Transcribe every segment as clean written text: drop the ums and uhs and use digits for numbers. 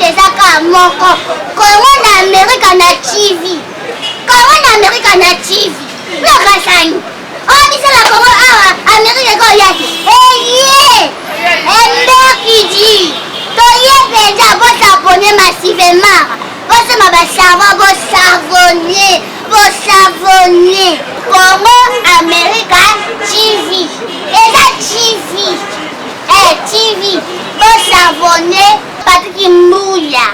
ezaka moko. Congo na Amerika na TV. Congo na Amerika na TV. Lokasani. Oh, bisala Congo awa Amerika ko yaki. Eye. Emberkiji. Toye benja bo s'abonner massivement. Bo se mabasava bo savonner. Congo America TV. Eza TV. TV. Bo s'abonner. Patrick Mouya.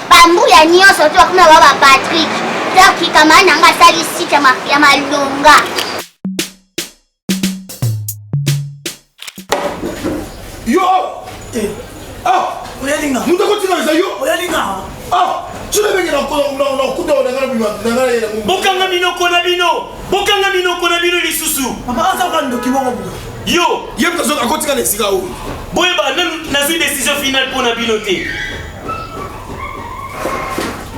Bambuya nyonso to kuna baba Patrick. Donc kama nanga sali site ya malonga. Yo! Ah! Oyalinga. Muta continue ça yo. Oyalinga. Ah! Tu l'as vu dans kuda na Bokanga minoko na bino lisusu. Papa asa ka ndoki moko buka. Yo, yem ka soka kotika na sika o. boyeba nazu décision finale pour na bino te.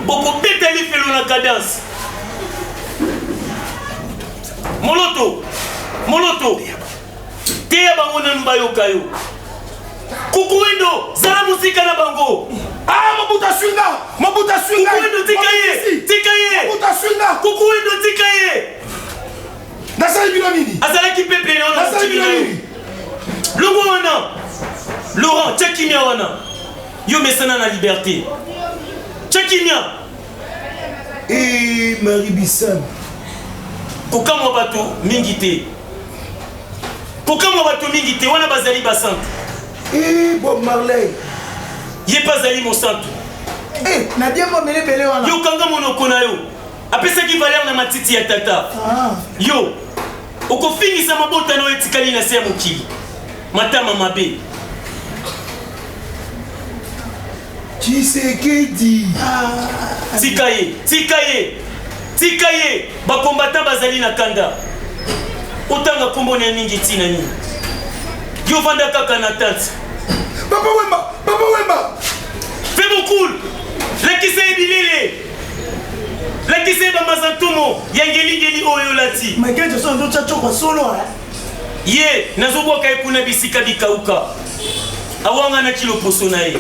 Boko beteli felo na cadence. Moloto. Teya bango nanu bayoka yo. Kukuwendo, zala musika na bango. Ah, Mabuta swinga. Kukuwendo tikaye. Mabuta swinga. Kukuwendo tikaye. Nasali bino nini? Azalaki pepe na ona Nasali bino nini? Longo wana. Laurent, Tchakimia wana. Yo mesana na liberté. Tchakimia. Marie Bissam. Kokamwa bato mingi te. Wana bazali basante. Bob Marley. Ye pas zali mon santo. Nadia mo bele wana. Yo kanga monoko na yo. Apesa ki valeur na matiti ya tata. Yo. Okofingisa mabota no etikali na se ya mokili. Matama mabe. Tshisekedi. Tikaye. Bakombata bazali na kanda. Otanga kombo na mingi tina ni. Yo vanda kaka na tante. Papa Wemba. Fais mon cool. Lakise ebilele. Lakise ba mazantumo. Yangeli oyo lati. Michael Jackson ndo chacho kwa solo Ye, nazoboka ekuna bisika bikauka. Awanga na kilo poso na ye.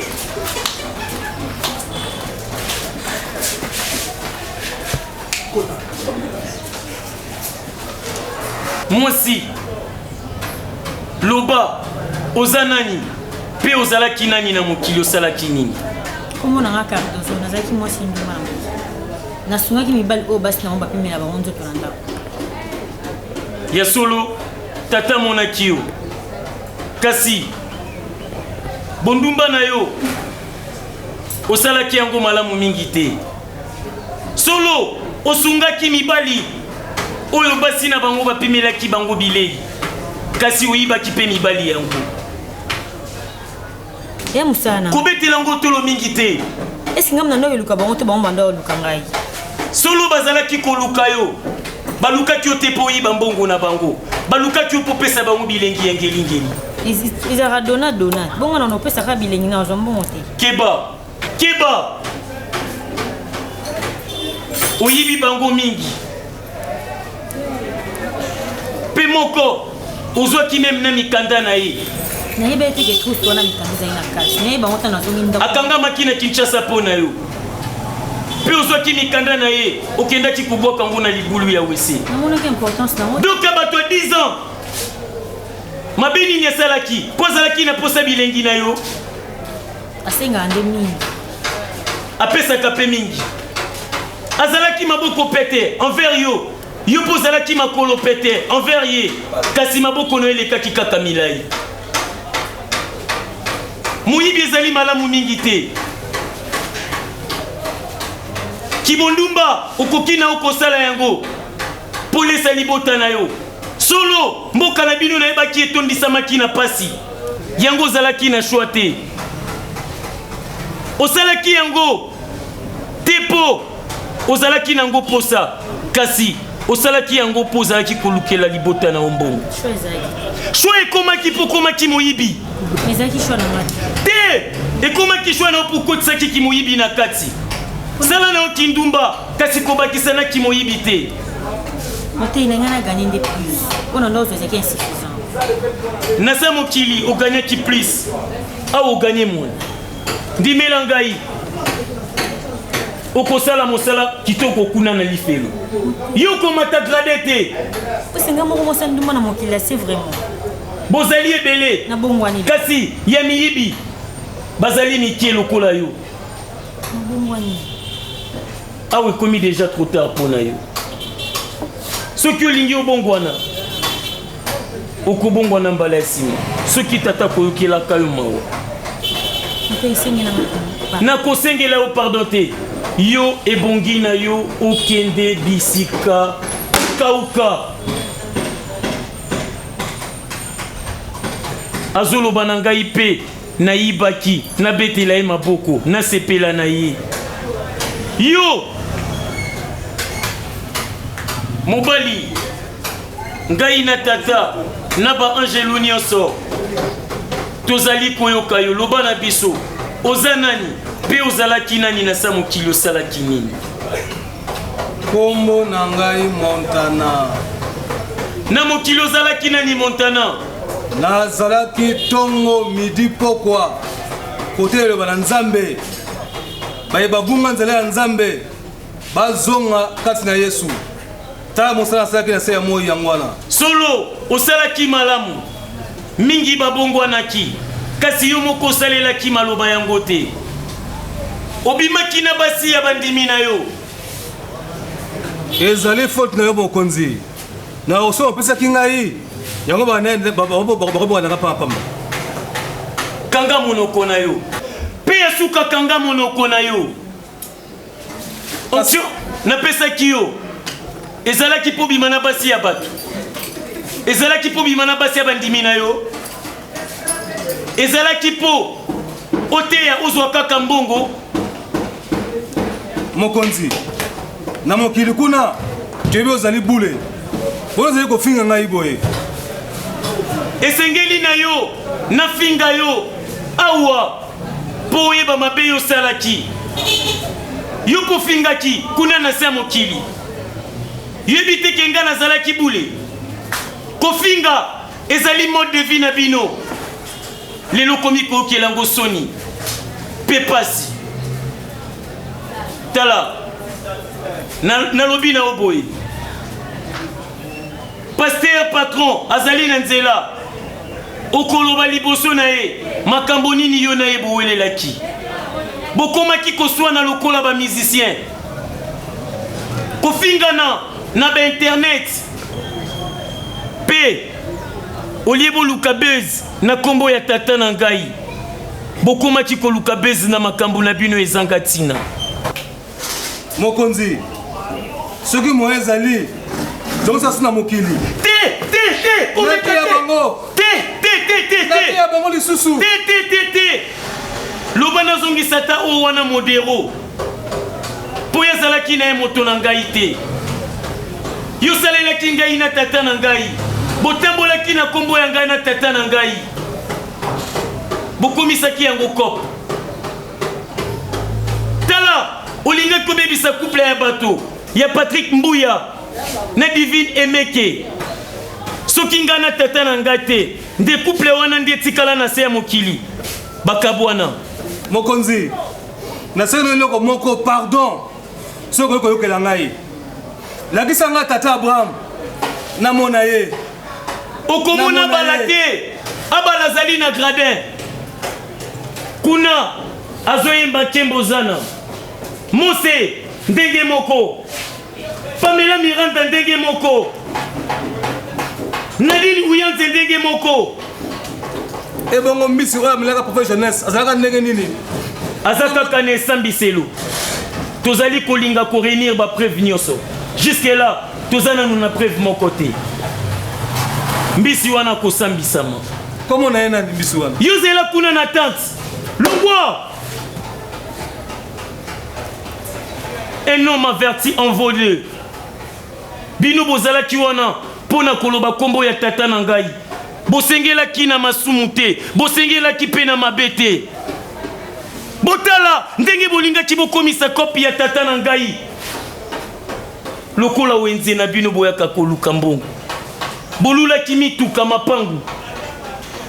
Mwasi. Loba. Ozanani. Pe ozalaki nani na mokili osalaki nini? Komo nanga Cardozo nazalaki mwasi nduma. Nasungaki mibali o basi na omba pemela ba onzo to ndako. Ya solo tata monaki yo. Kasi bondumba na yo osalaki yango malamu mingi te. Solo osungaki mibali oyo basi na bango bapemelaki bango bilei. Kasi oyibaki pe mibali yango. Ya musana. Kobetela ngo tolo mingi te. Esi ngam na no yeluka bango te bango banda oluka ngai. Solo bazalaki koluka yo. Balukaki yo te po yiba mbongo na bango. Balukaki yo po pesa bango bilengi ngeli. Izara dona. Bongo na no pesa ka bilengi na mbongo te. Keba. Oyibi bango mingi. Pe moko ozwaki même na mikanda na ye. Na yebe ete ke trouve tona mikanda ina kasi. Na yeba ngota na zongi ndako. Akanga makina Kinshasa po na yo. Pe ozwaki mikanda na ye, okendaki kuboka ngo na libulu ya wese. Namona ke importance na ngota. Donc abato 10 ans. Mabini ni salaki, pozalaki na posa bilengi na yo. Asenga ande mingi. Apesa kape mingi. Azalaki maboko pete envers yo. Yo pozalaki makolo pete envers ye. Kasi maboko no elekaki kaka milai. Muyibi ezali malamu mingi te. Kibondumba okoki na okosala yango. Polesa libota na yo. Solo mboka na bino na yebaki etondisamaki na pasi. Yango zalaki na choix te. Osalaki yango tepo. Ozalaki nango posa. Kasi osalaki yango pozalaki kolukela libota na ombongo. Choix ekomaki po komaki moyibi. Ezaki choix na mati. Te ekomaki choix na pokotisaki ki moyibi na kati. Sala na okindumba kasi kobakisa na ki moyibi te. Mote inangana gagner des plus. On en a aussi insuffisant. nasa mokili oganyaki plus awa oganye mwana ndimela ngai okosala mosala kitoko kuna na lifelo yo komata grade te osenga moko mosala nduma na mokili c'est vraiment bozali ebele na bongwani kasi ya miyibi bazali mikie lokola yo na bongwani awa ekomi déjà trop tard mpona yo soki olingi obongwana okobongwana mbala ya nsima soki tata koyokelaka yo mawa nakosengela yo pardon te yo ebongi na yo okende bisika kauka azoloba na ngai mpe nayibaki nabetela ye maboko nasepela na ye yo mobali ngai na tata na baangelo nyonso tozali koyoka yo loba na biso oza nani mpe ozalaki nani na sa mokili osalaki nini kombo na ngai Montana na mokili ozalaki nani Montana nazalaki tongo midi pokwa kote eloba na nzambe bayeba bunga nzela ya nzambe bazonga kati na Yesu tala mosala asalaki na se ya moi yango wana solo osalaki malamu mingi babongwanaki kasi yo moko osalelaki maloba yango te obimaki na basi ya bandimi na yo ezali faute na yo mokonzi na oso opesaki ngai yango bakobwanaka pamba kanga monoko na yo mpe ya suka kanga monoko na yo onction napesaki yo ezalaki mpo bima na basi ya bato ezalaki mpo bima na basi ya bandimi na yo ezalaki mpo oteya ozwa kaka mbongo mokonzi na mokili kuna toyebi ozali bule boyo ozali kofinga ngai boye esengeli na yo nafinga yo awa mpo oyeba mabe yo osalaki yo kofingaki kuna na se ya mokili yebi teke nga nazalaki bule kofinga ezali mode de vie na bino lelo komi kookela ngo soni mpe pasi tala nalobi na yo boye paster patron azali na nzela okoloba liboso na ye makambo nini yo na ye bowelelaki bokomaki koswana lokola bamusicien kofingana na bainternet mpe olie boluka bese na nkombo ya tata na ngai bokomaki koluka bese na makambo na bino ezanga ntina mokonzi soki moye ezali zongisa so na mokili ya bango lisusu te loba nazongisa ta oyo wana modero mpo yo azalaki na ye moto na ngai te yo osalelaki ngai na tata na ngai botambolaki na nkombo ya ngai na tata na ngai bokomisaki yango kope tala olingaki kobebisa couple ya bato ya Patrick Mbuya na Divine Emeke soki ngai na tata na ngai te nde couple wana ndi etikala na se ya mokili bakabwana mokonzi nasengi eloko moko pardon soki oyi koyokela ngai lakisa ngai tata Abraham namona ye okomona bala te abala azali na gradin kuna azoyemba nkembo zana Mose ndenge moko Pamela Miranda ndenge moko Nadine Ouyanze ndenge moko ebongo mbisi oyo amelaka prophète jeunesse azalaka ndenge nini aza kaka na esambiselo tozali kolinga koréunir bapreuve nyonso jusque là toza nanu na preuve moko te mbisi wana kosambisama komo na ye na mbisi wana yo zela kuna na tante longwa un homme averti en voleur bino bozalaki wana mpo na koloba nkombo ya tata na ngai bosengelaki na masumu te bosengelaki mpe na mabe te botala ndenge bolingaki bokomisa kopi ya tata na ngai lokola wenze na bino boyaka koluka mbongo bolula kimituka mapangu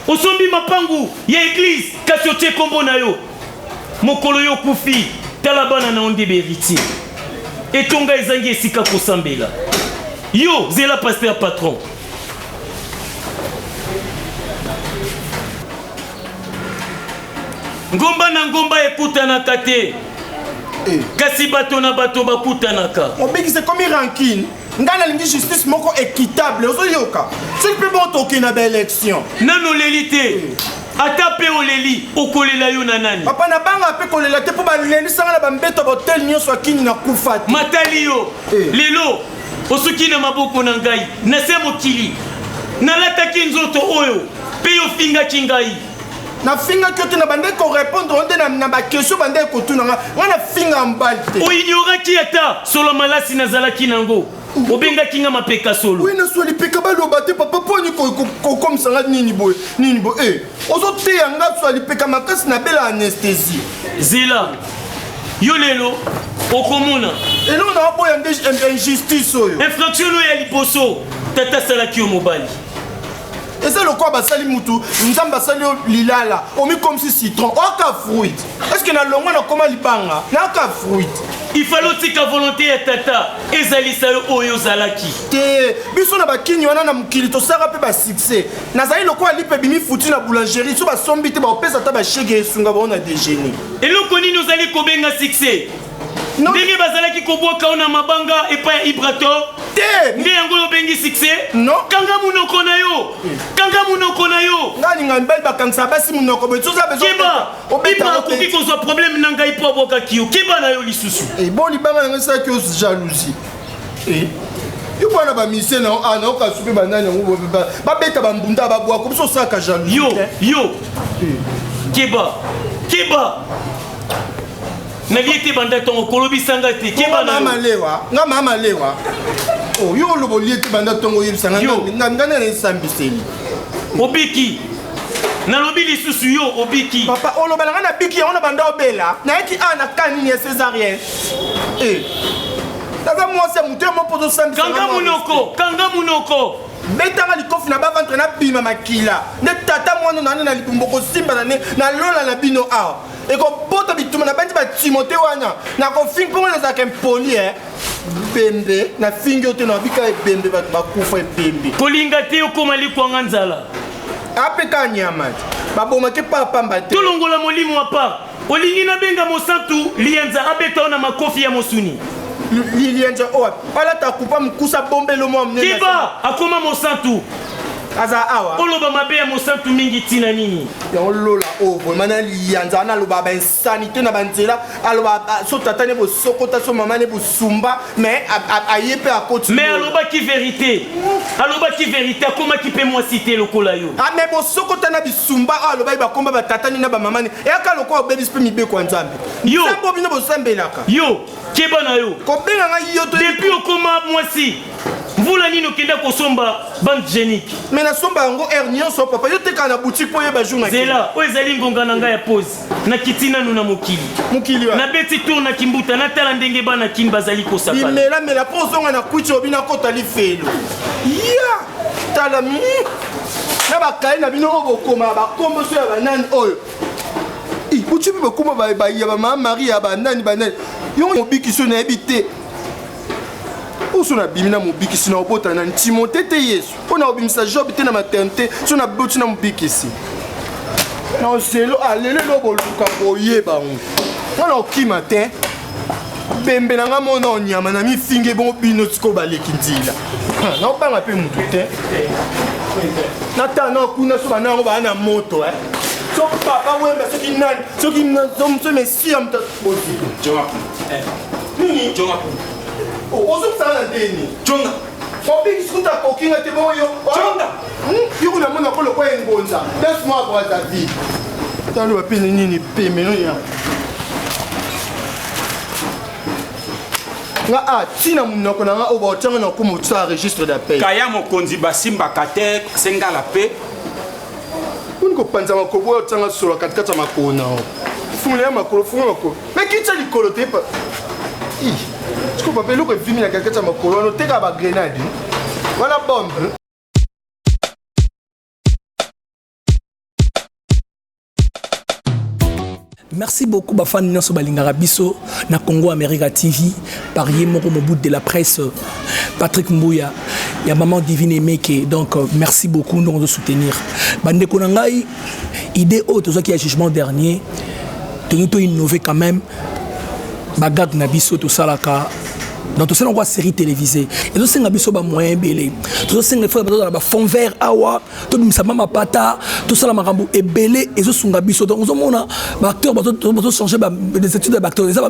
osombi mapangu ya église kasi otie kombo na yo mokolo yo kufi tala bana na onde beritier etonga ezangi esika kosambela yo zela pasteur patron ngomba na ngomba ekutanaka te kasi bato na bato bakutanaka obikise komi rankine nga nalingi justice moko équitable ozoyoka soki mpe botoki na baélection nano leli te ata mpe oleli okolela yo na nani papa na banga mpe kolela te mpo balendisanga na bambeto botel nyonso akini na kufa te matali yo lelo osoki na maboko na ngai na se mokili nalataki nzoto oyo mpe yofingaki ngai nafingaki yo te na bande korépondre onde na bakestion bande ekotunanga nga nafinga mbali te oignoraki ata solo malasi nazalaki nango obengaki nga mapeka solo oui naswali peka baloba te papa poni kokomisanga nini boye ozoteya nga swali peka makasi na bela anesthésie zela yo lelo okomona eloko na waboya nde injustice oyo infraction oyo ya liboso tata asalaki yo mobali eza lokwa basali mutu nzambe asali yo lilala omikomisi citron oaka fruit estce na longwa nakoma libanga naaka fruit ifali otika volonté ya tata ezalisa yo oyo ozalaki te biso na bakini wana na mokili tosala mpe basuccès nazali lokwa lipe bimi futi na boulangerie so basombi te baopesa ata bashege esunga bao na déjeuner eloko nini ozali kobenga succès ndenge bazalaki kobwaka o na mabanga epai ya ibrator te nde yango oyo obengi succès non kanga munoko na yo kanga munoko na yo nga ninga mbeli bakangisa basi munoko boye toza keba ibra akoki kozwa problème na ngai mpo abwakaki yo keba na yo lisusu bon libanga yango esalaki yo jalousie yo bwana bamisie naokasi mpe banani yango babeta bambunda babwako biso osalaka jalousie yo keba nalie te banda ntongo kolobisanga te keba na nga mama lewa yo oloba olie te banda ntongo oyebisanga nga nani esambiseli obiki nalobi lisusu yo obiki papa oloba na nga na biki yango na banda obela nayaki na ka nini ya césarien naza mwasi ya moto yo mo mpo tozosambisa kanga munoko betanga likofi na baventre nabima makila nde tata mwana nani na libumbu kosimba nalola na bino awa ekobota bituma na bandi batimote wana nakofingi mpongo nazalaka impoli bembe nafingi yo te na babika ebembe bato bakufa ebembe kolinga te okoma likwanga nzala apeka nyama te babomaki papamba te tolongola molimo wa part olingi nabenga mosantu lianza abeta o na makofi ya mosuni lilienza owa alata kupa mokusa bombelo mwa mnene kiba akoma mosantu aza awa oloba mabe ya mosantu mingi ntina nini yango lola oyo vraimen na liyanza wana aloba bainsanité na banzela aloba so tata ne bosokota so mama ne bosumba mais aye mpe akoti mais alobaki vérité akomaki mpe mwasi te lokola yo mais bosokota na bisumba oyo alobaki bakomba batatani na bamama ne eyaka lokola obebisi mpe mibeko ya nzambe nzambe bino bosambelaka yo keba na yo kobenga ngai yo depuis okoma mwasi mvula nini okenda kosomba bande génique mais nasomba yango aire nyonso papa yo tekaka na boutique mpo oyeba jour zela oyo ezali ngonga na ngai ya pose nakiti nanu na mokili nabeti tour na kimbuta natala ndenge bana kini bazali kosakana bimelamela mpo ozonga na kwichi obi nakota lifelo ya tala na bakali na bino oyo bokoma bakombo so ya banani oyo buti mpe bakoma ya bamama marie ya banani yongo mobikisi oyo nayebi te oso nabimi na mobikisi na obota na ntimote te yesu mpo na obimisa job te na maternité so naboti na mobikisi na oselo alelelo boluka koyeba ngo wana okima te bembe na nga mona onyama na mifinge bongo bino siko baleki nzila naobanga mpe mutu te natana okuna so banango baa na moto so papa wemba soki nani soki mesia mta nini ozokisana na ndeni jonga obikisi kuta kokinga te boyo yoko namona kolokwa engonza laisse-moi voir ta vie taloba mpe nini pemeno ya nga ntina monoko na nga oyo baotianga na okoma otisa registre d'appel kaya mokonzi basimbaka te sengala mpe uni kopanza makolo boyo otianga solo katikati ya makolo na o fungula ya makolo funga makolo me kitya likolo te pa siko papa eloko evimi na katikati ya makolo wana oteka bagrenade wana bombe Merci beaucoup bafan nyonso balingaka biso na Congo America TV par Yemoko Mobout de la presse Patrick Mbouya ya maman Divine Meke donc merci beaucoup nous de soutenir bande ko ngai idée autre qui a jugement dernier nous to innover quand même bagag na biso to salaka dans tout ça on voit série télévisée et tout ça on a biso ba moyen belé tout ça on fait ba fond vert awa tout ça mama pata tout ça la marambo et belé et tout ça on a biso donc on a ba acteur ba tout changer des études d'acteur ça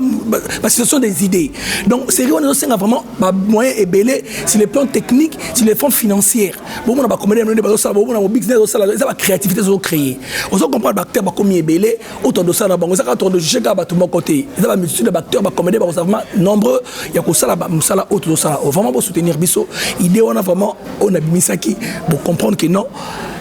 ba situation des idées donc série on a vraiment ba moyen et belé sur les plans techniques sur les fonds financiers bon on a ba comédien ba ça bon on a business ça ba créativité ça créer on se comprend ba acteur ba comme et belé autant de ça na bango ça quand on de juger ba tout mon côté ça ba multitude d'acteurs ba comédien ba vraiment nombreux il y a ça musala autre ça vraiment pour soutenir biso idée on a vraiment on a bimisaki pour comprendre que non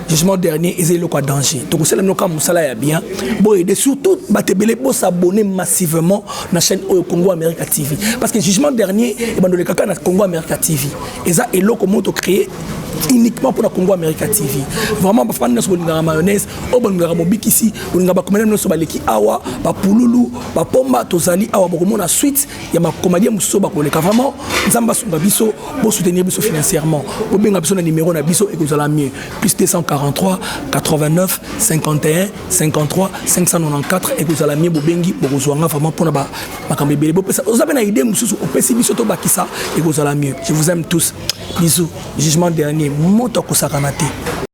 jugement dernier est le quoi danger donc c'est le cas musala ya bien bon et surtout batebele pour s'abonner massivement na chaîne au Congo America TV parce que jugement dernier et ben le kaka na Congo America TV et ça est là comment to créer uniquement pour la Congo America TV vraiment ba fan na so ngara mayonnaise o ba ngara mobikisi o ngaba komena no so baleki awa ba pululu ba pomba tozali awa ba komona suite ya ma comédien muso ba koleka vraiment nzamba sunga biso pour soutenir biso financièrement o benga biso na numéro na biso et que vous allez mieux plus 243 89 51 53 594 et que vous allez mieux bobengi bozwanga vraiment pour na ba makambe belé bo pesa vous avez na idée mususu o pesi biso to bakisa et que vous allez mieux je vous aime tous bisous jugement dernier moto ko sakanate